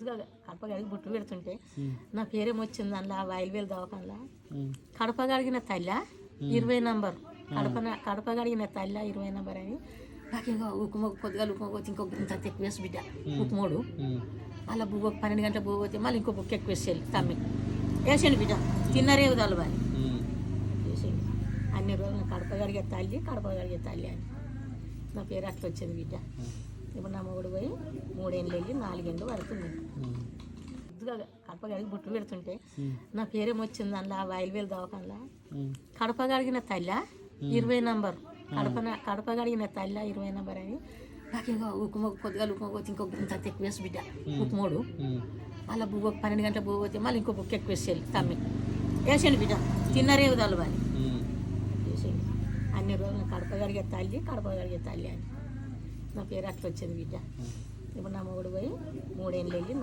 ముద్దుగా కడప కడిగి బుట్టు పెడుతుంటే నా పేరేమో వచ్చింది అందులో ఆ వైల్వేలు దవాఖానలో కడప కడిగిన తల్లి 20 నంబర్ కడప కడిగిన తల్లి 20 నంబర్ అని నాకు ఇంకా ఉక్కుమ కొద్దిగా ఉక్కుమ పోతే ఇంకొక ఇంత ఎక్కువ వేసి బిడ్డ ఉక్కుమోడు అలా బుక్ 12 గంటల బుక్ పోతే మళ్ళీ ఇంకో బుక్ ఎక్కువ వేసేయాలి తమ్మి వేసేయండి బిడ్డ తిన్నరేవి తలవాలి వేసేయండి అన్ని రోజులు కడప కడిగే తల్లి అని నా పేరు అట్లా వచ్చింది బిడ్డ. ఇప్పుడు నా మొగుడు పోయి 3 ఏళ్ళు వెళ్ళి 4 ఏళ్ళు పడుతుంది. ముద్దుగా కడప కడిగి బుట్టు పెడుతుంటే నా పేరేమో వచ్చింది అందులో ఆ వైల్వేలు దవాఖానలో కడప కడిగిన తల్లి 20 నంబర్ కడప కడిగిన తల్లి 20 నంబర్ అని నాకు ఇంకా ఉక్కుమ కొద్దిగా ఉక్కుమ పోతే ఇంకొక ఇంత ఎక్కువ వేసి బిడ్డ ఉక్కుమోడు అలా బుక్ 12 గంటల బుక్ పోతే మళ్ళీ ఇంకో బుక్ ఎక్కువ వేసేయాలి తమ్మి వేసేయండి బిడ్డ తిన్నరేవి తలవాలి వేసేయండి అన్ని రోజులు కడప కడిగే తల్లి అని నా పేరు అట్లా వచ్చింది బిడ్డ. ఇప్పుడు నా మొగుడు పోయి 3 ఏళ్ళు వెళ్ళి